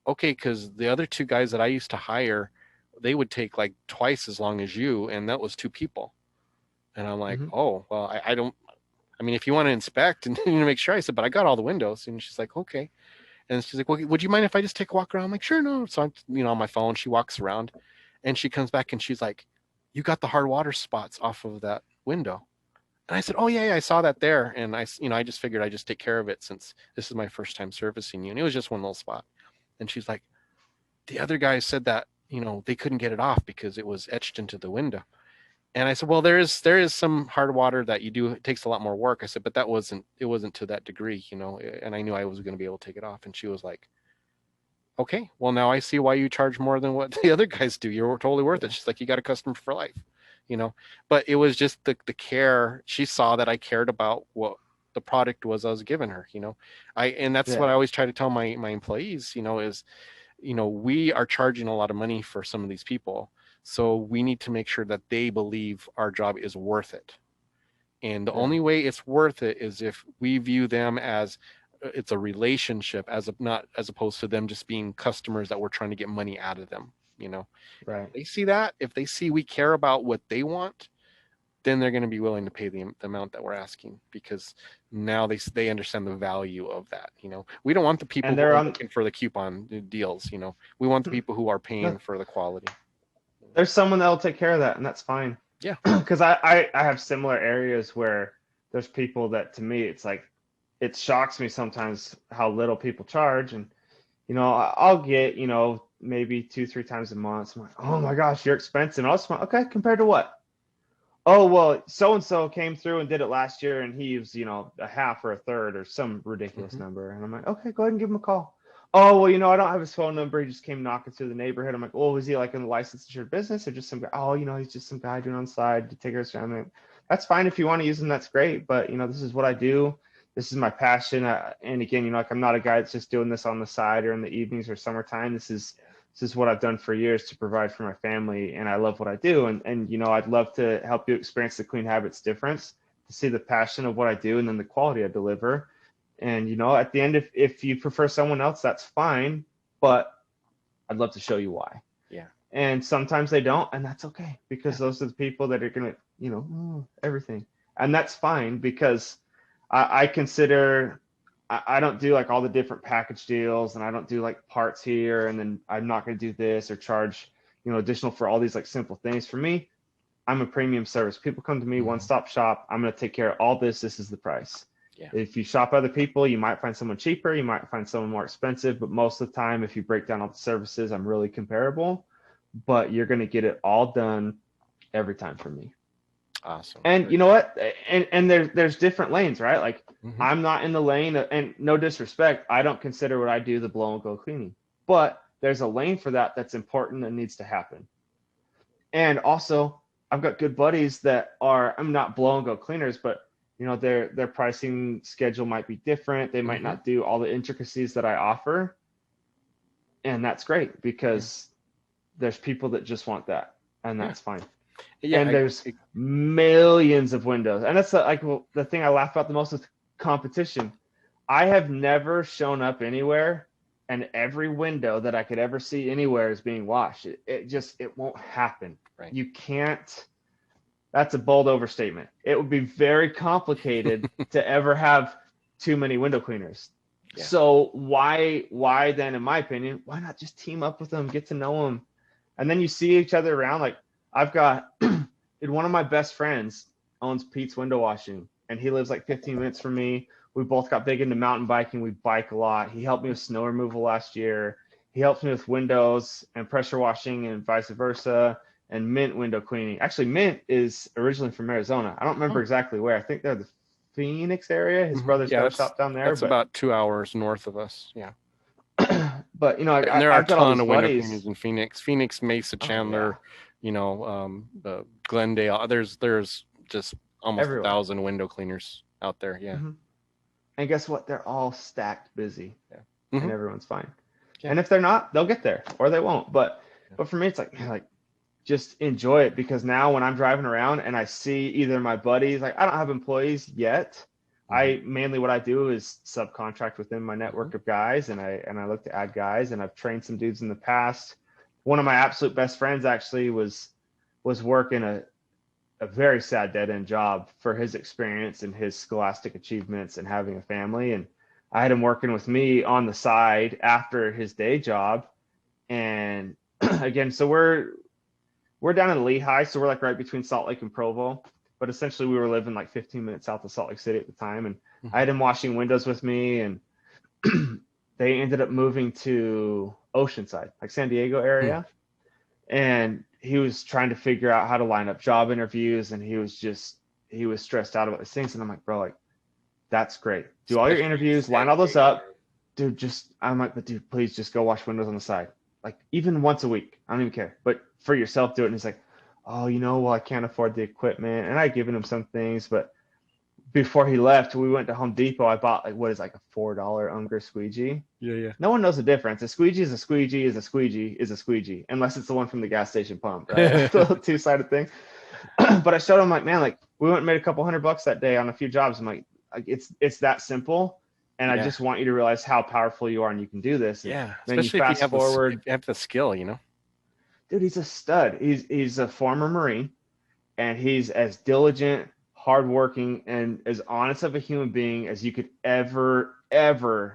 "Okay, because the other two guys that I used to hire, they would take like twice as long as you, and that was 2 people." And I'm like, "Oh, well, I don't. I mean, if you want to inspect and make sure," I said, "but I got all the windows." And she's like, "Okay." And she's like, "Well, would you mind if I just take a walk around?" I'm like, "Sure, no." So I'm, on my phone. She walks around, and she comes back, and she's like, "You got the hard water spots off of that window." And I said, "Oh yeah, I saw that there." And I just figured I'd just take care of it since this is my first time servicing you. And it was just one little spot. And she's like, "The other guys said that, they couldn't get it off because it was etched into the window." And I said, "Well, there is some hard water that you do. It takes a lot more work." I said, "But it wasn't to that degree, and I knew I was going to be able to take it off." And she was like, "Okay, well, now I see why you charge more than what the other guys do. You're totally worth it." She's like, "You got a customer for life," but it was just the care. She saw that I cared about what the product was I was giving her, and that's what I always try to tell my employees, is, we are charging a lot of money for some of these people. So we need to make sure that they believe our job is worth it. And the only way it's worth it is if we view them as it's a relationship, not as opposed to them just being customers that we're trying to get money out of them. Right. They see that, if they see we care about what they want, then they're going to be willing to pay the amount that we're asking, because now they understand the value of that. We don't want the people who are looking for the coupon deals. We want the people who are paying for the quality. There's someone that'll take care of that, and that's fine. Yeah. Because I have similar areas where there's people that, to me, it's like, it shocks me sometimes how little people charge. And, I'll get, maybe 2-3 times a month. I'm like, "Oh my gosh, you're expensive." And I'll smile, "Okay, compared to what?" "Oh, well, so-and-so came through and did it last year, and he was, a half or a third or some ridiculous number." And I'm like, "Okay, go ahead and give him a call." "Oh, well, I don't have his phone number. He just came knocking through the neighborhood." I'm like, "Oh, was he like in the licensed insured business or just some guy?" "Oh, he's just some guy doing on the side to take care of his family." Like, "That's fine. If you want to use him, that's great. But, this is what I do. This is my passion." And again, like, I'm not a guy that's just doing this on the side or in the evenings or summertime. This is what I've done for years to provide for my family, and I love what I do. And I'd love to help you experience the Clean Habits difference, to see the passion of what I do and then the quality I deliver. And, at the end, if you prefer someone else, that's fine, but I'd love to show you why. Yeah. And sometimes they don't, and that's okay, because those are the people that are gonna, everything. And that's fine, because I consider, I don't do like all the different package deals, and I don't do like parts here, and then I'm not gonna do this or charge, additional for all these like simple things. For me, I'm a premium service. People come to me, one-stop shop. I'm gonna take care of all this. This is the price. Yeah. If you shop other people, you might find someone cheaper, you might find someone more expensive, but most of the time, if you break down all the services, I'm really comparable. But you're gonna get it all done every time from me. Awesome. And you know what? And there's different lanes, right? Like Mhm. I'm not in the lane and no disrespect, I don't consider what I do the blow and go cleaning. But there's a lane for that that's important and needs to happen. And also, I've got good buddies that are, I'm not blow and go cleaners, but their pricing schedule might be different. They might not do all the intricacies that I offer. And that's great, because there's people that just want that, and that's fine. Yeah, And there's millions of windows, and that's the thing I laugh about the most with competition. I have never shown up anywhere and every window that I could ever see anywhere is being washed. It won't happen. Right. You can't. That's a bold overstatement. It would be very complicated to ever have too many window cleaners. Yeah. So why then, in my opinion, why not just team up with them, get to know them, and then you see each other around? Like I've got one of my best friends owns Pete's Window Washing, and he lives like 15 minutes from me. We both got big into mountain biking. We bike a lot. He helped me with snow removal last year. He helps me with windows and pressure washing and vice versa, and Mint window cleaning. Actually, Mint is originally from Arizona. I don't remember exactly where. I think they're the Phoenix area. His brother's got a shop down there. That's about 2 hours north of us. Yeah. But there are I've got a ton all of window buddies. cleaners in Phoenix, Mesa, Chandler, Glendale. There's just almost Everywhere. 1,000 window cleaners out there. Yeah. Mm-hmm. And guess what? They're all stacked busy. Yeah. And everyone's fine. Yeah. And if they're not, they'll get there or they won't. But for me, it's like just enjoy it, because now when I'm driving around and I see either my buddies, like I don't have employees yet. Mainly what I do is subcontract within my network of guys, and I look to add guys, and I've trained some dudes in the past. One of my absolute best friends actually was working a very sad dead-end job for his experience and his scholastic achievements and having a family. And I had him working with me on the side after his day job. And again, so we're down in Lehigh, so we're like right between Salt Lake and Provo. But essentially we were living like 15 minutes south of Salt Lake City at the time. And I had him washing windows with me, and they ended up moving to Oceanside, like San Diego area. And he was trying to figure out how to line up job interviews, and he was stressed out about these things. And I'm like, bro, like, that's great. Do all your interviews, line all those up. Dude, I'm like, but dude, please just go wash windows on the side. Like even once a week. I don't even care. But for yourself, do it. And he's like, oh, well, I can't afford the equipment. And I'd given him some things, but before he left, we went to Home Depot. I bought like a $4 Unger squeegee. Yeah. No one knows the difference. A squeegee is a squeegee is a squeegee is a squeegee, unless it's the one from the gas station pump, right? The little two-sided thing. But I showed him, like, man, like we went and made a couple $100 that day on a few jobs. I'm like it's that simple. And I just want you to realize how powerful you are, and you can do this. Yeah, then especially you if you have the skill, Dude, he's a stud. He's a former Marine, and he's as diligent, hardworking, and as honest of a human being as you could ever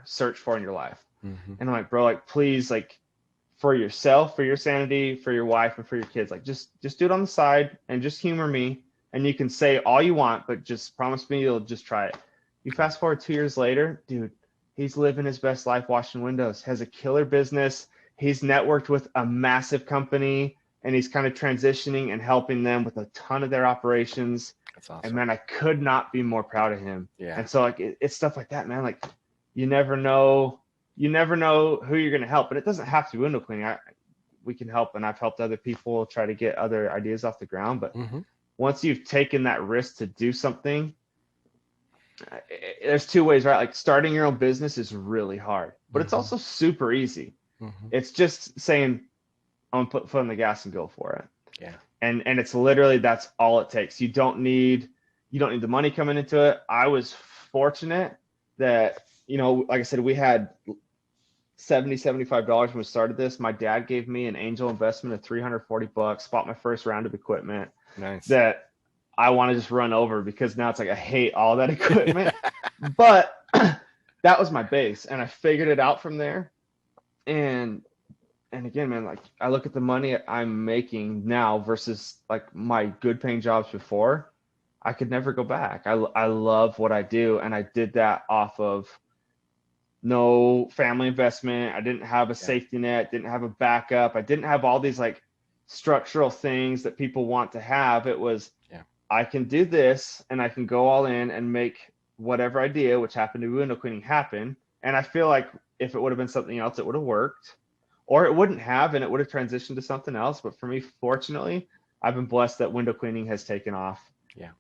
search for in your life. And I'm like, bro, like, please, like, for yourself, for your sanity, for your wife, and for your kids, like, just do it on the side and just humor me. And you can say all you want, but just promise me you'll just try it. You fast forward 2 years later, dude, he's living his best life washing windows, has a killer business. He's networked with a massive company, and he's kind of transitioning and helping them with a ton of their operations. That's awesome. And man, I could not be more proud of him. Yeah. And so like it's stuff like that, man. Like you never know who you're going to help, but it doesn't have to be window cleaning. We can help, and I've helped other people try to get other ideas off the ground. But once you've taken that risk to do something, there's two ways, right? Like starting your own business is really hard, but it's also super easy. It's just saying, I'm gonna put foot on the gas and go for it. Yeah. And it's literally, that's all it takes. You don't need the money coming into it. I was fortunate that, like I said, we had $75 when we started this. My dad gave me an angel investment of $340, bought my first round of equipment. Nice. That I want to just run over, because now it's like I hate all that equipment. But that was my base, and I figured it out from there. And again, man, like I look at the money I'm making now versus like my good paying jobs before, I could never go back. I love what I do, and I did that off of no family investment. I didn't have a safety net, didn't have a backup. I didn't have all these like structural things that people want to have. It was, I can do this, and I can go all in and make whatever idea, which happened to be window cleaning, happen. And I feel like if it would have been something else, it would have worked, or it wouldn't have, and it would have transitioned to something else. But for me, fortunately, I've been blessed that window cleaning has taken off. Yeah.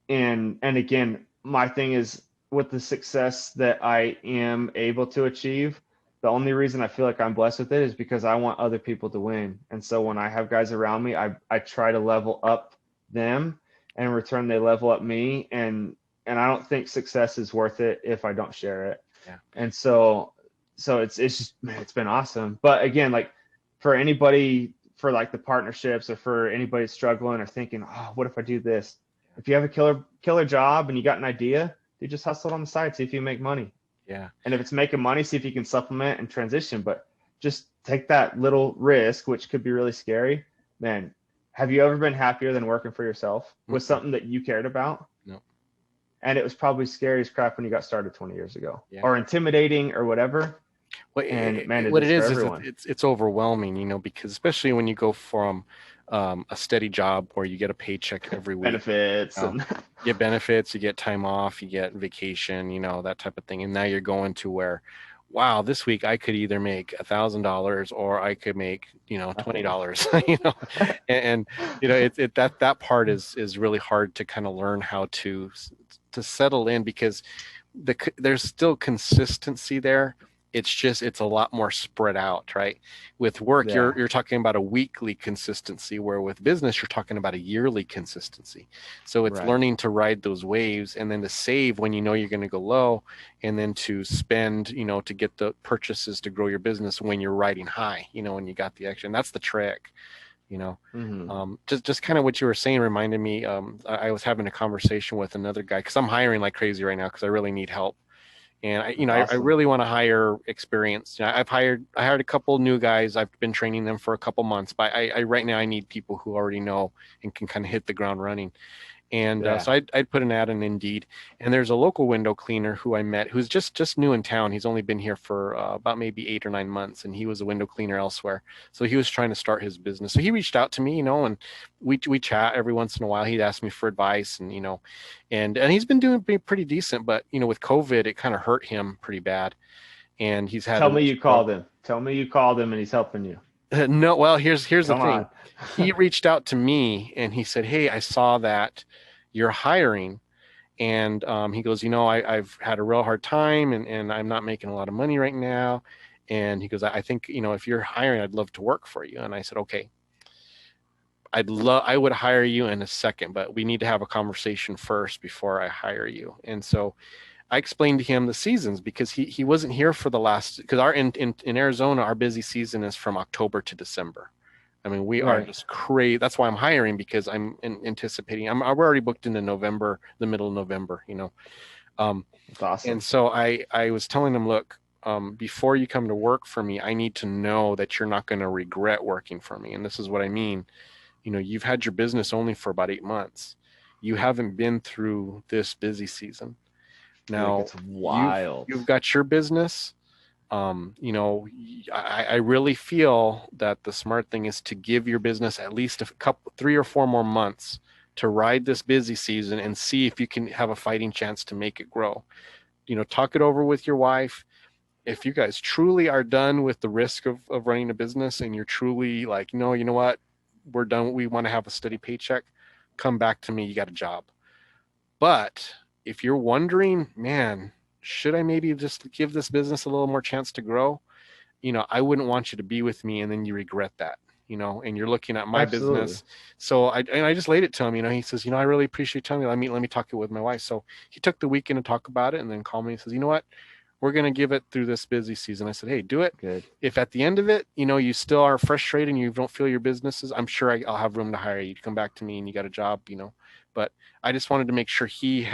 And again, my thing is, with the success that I am able to achieve, the only reason I feel like I'm blessed with it is because I want other people to win. And so when I have guys around me, I try to level up them, and in return they level up me. And I don't think success is worth it if I don't share it. Yeah. And so it's just, man, it's been awesome. But again, like for anybody, for like the partnerships, or for anybody struggling or thinking, oh, what if I do this? If you have a killer job and you got an idea, you just hustle it on the side, see if you make money. Yeah. And if it's making money, see if you can supplement and transition. But just take that little risk, which could be really scary. Man, have you ever been happier than working for yourself with something that you cared about? No. And it was probably scary as crap when you got started 20 years ago, Yeah. or intimidating or whatever. Well, And man, what it is everyone. it's overwhelming, you know, because especially when you go from a steady job where you get a paycheck every week, Benefits. you get benefits, you get time off, you get vacation, you know, that type of thing. And now you're going to where, wow, this week I could either make $1,000 or I could make, you know, $20, you know, and you know, that part is really hard to kind of learn how to settle in, because there's still consistency there. It's a lot more spread out, right? With work, you're talking about a weekly consistency, where with business, you're talking about a yearly consistency. So it's learning to ride those waves, and then to save when you know you're going to go low, and then to spend, you know, to get the purchases to grow your business when you're riding high, you know, when you got the action. That's the trick, you know. Mm-hmm. Just kind of what you were saying reminded me. I was having a conversation with another guy, because I'm hiring like crazy right now because I really need help. And I really want to hire experience. You know, I hired a couple new guys. I've been training them for a couple months, but I right now I need people who already know and can kind of hit the ground running. And so I'd put an ad on Indeed, and there's a local window cleaner who I met who's just new in town. He's only been here for about maybe 8 or 9 months, and he was a window cleaner elsewhere. So he was trying to start his business. So he reached out to me, you know, and we chat every once in a while. He'd ask me for advice, and you know, and he's been doing pretty decent. But you know, with COVID, it kind of hurt him pretty bad, and he's had. Tell me you called him. Tell me you called him, and he's helping you. No, well, here's the thing. On. He reached out to me, and he said, "Hey, I saw that you're hiring." And he goes, you know, I've had a real hard time, and I'm not making a lot of money right now. And he goes, I think, you know, if you're hiring, I'd love to work for you. And I said, okay, I would hire you in a second, but we need to have a conversation first before I hire you. And so I explained to him the seasons, because he wasn't here for the last, because in Arizona, our busy season is from October to December. I mean, we are just crazy. That's why I'm hiring, because I'm anticipating. We're already booked into November, the middle of November, you know. That's awesome. And so I was telling them, look, before you come to work for me, I need to know that you're not going to regret working for me. And this is what I mean. You know, you've had your business only for about 8 months. You haven't been through this busy season. Now, it's wild. You've got your business. You know, I really feel that the smart thing is to give your business at least 3 or 4 more months to ride this busy season and see if you can have a fighting chance to make it grow. You know, talk it over with your wife. If you guys truly are done with the risk of running a business, and you're truly like, no, you know what, we're done, we want to have a steady paycheck, come back to me, you got a job. But if you're wondering, man, should I maybe just give this business a little more chance to grow? You know, I wouldn't want you to be with me and then you regret that, you know, and you're looking at my business. So I just laid it to him, you know. He says, you know, I really appreciate you telling me, let me talk it with my wife. So he took the weekend to talk about it, and then called me and says, you know what, we're going to give it through this busy season. I said, hey, do it. Good. If at the end of it, you know, you still are frustrated and you don't feel your business is, I'm sure I'll have room to hire you to come back to me and you got a job, you know. But I just wanted to make sure he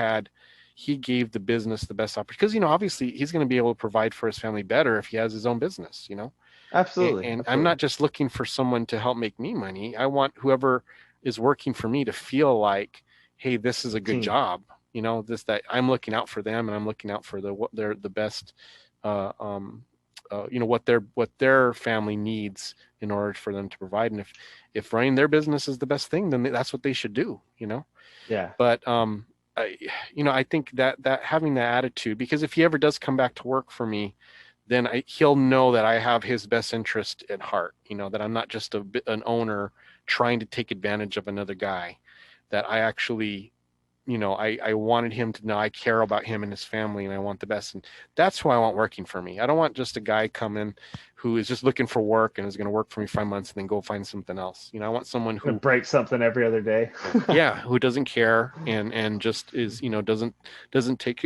gave the business the best opportunity, because, you know, obviously he's going to be able to provide for his family better if he has his own business, you know. Absolutely. And absolutely. I'm not just looking for someone to help make me money. I want whoever is working for me to feel like, hey, this is a good job. You know, that I'm looking out for them and I'm looking out for the best, you know, what their family needs in order for them to provide. And if running their business is the best thing, then that's what they should do, you know? Yeah. But, you know, I think that having that attitude, because if he ever does come back to work for me, then he'll know that I have his best interest at heart, you know, that I'm not just an owner trying to take advantage of another guy, that I actually, you know, I wanted him to know I care about him and his family and I want the best. And that's who I want working for me. I don't want just a guy coming who is just looking for work and is going to work for me 5 months and then go find something else. You know, I want someone who breaks something every other day. Yeah, who doesn't care and just is, you know, doesn't take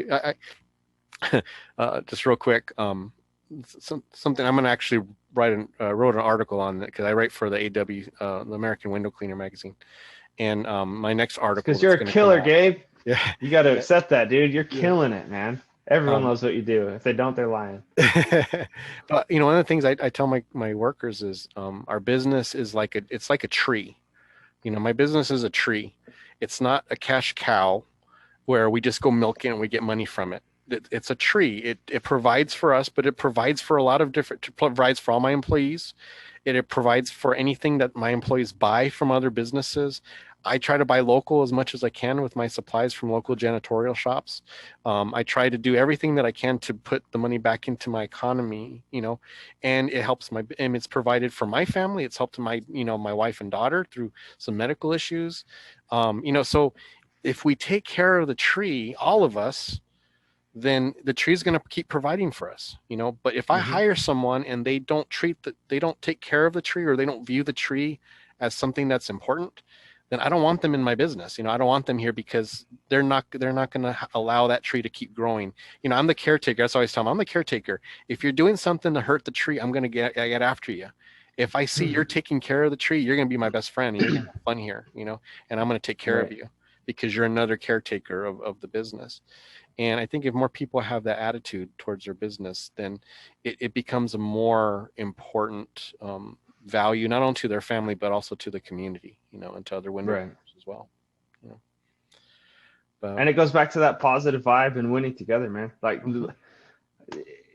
just real quick. Something I'm going to actually wrote an article on it, because I write for the AW, the American Window Cleaner magazine. And my next article, because you're a killer, Gabe. Yeah, you got to accept that, dude. You're killing it, man. Everyone knows what you do. If they don't, they're lying. But you know, one of the things I tell my workers is, our business is it's like a tree. You know, my business is a tree. It's not a cash cow where we just go milk it and we get money from it. It's a tree. It provides for us, but it provides for a lot of provides for all my employees. It provides for anything that my employees buy from other businesses. I try to buy local as much as I can with my supplies from local janitorial shops. I try to do everything that I can to put the money back into my economy, you know, and it helps and it's provided for my family. It's helped my wife and daughter through some medical issues. You know, so if we take care of the tree, all of us, then the tree is going to keep providing for us, you know. But if I hire someone and they don't take care of the tree, or they don't view the tree as something that's important, then I don't want them in my business. You know, I don't want them here, because they're not going to allow that tree to keep growing. You know, I'm the caretaker. That's what I always tell them. I'm the caretaker. If you're doing something to hurt the tree, I'm going to get after you. If I see you're taking care of the tree, you're going to be my best friend. And you're going to have fun here, you know, and I'm going to take care of you, because you're another caretaker of the business. And I think if more people have that attitude towards their business, then it becomes a more important value, not only to their family, but also to the community, you know, and to other window owners as well. You know? But, and it goes back to that positive vibe and winning together, man. Like,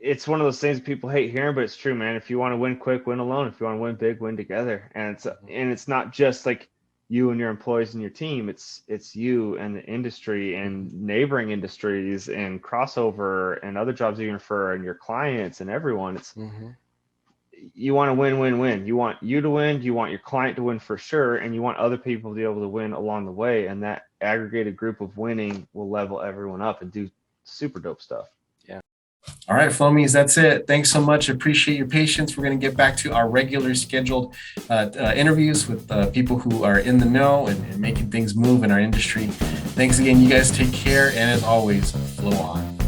it's one of those things people hate hearing, but it's true, man. If you want to win quick, win alone. If you want to win big, win together. And it's not just like you and your employees and your team. It's you and the industry and neighboring industries and crossover and other jobs you refer, and your clients and everyone. It's you want to win. You want you to win. You want your client to win for sure, and you want other people to be able to win along the way. And that aggregated group of winning will level everyone up and do super dope stuff. All right, Flowmies, that's it. Thanks so much. Appreciate your patience. We're going to get back to our regular scheduled interviews with people who are in the know and making things move in our industry. Thanks again. You guys take care. And as always, flow on.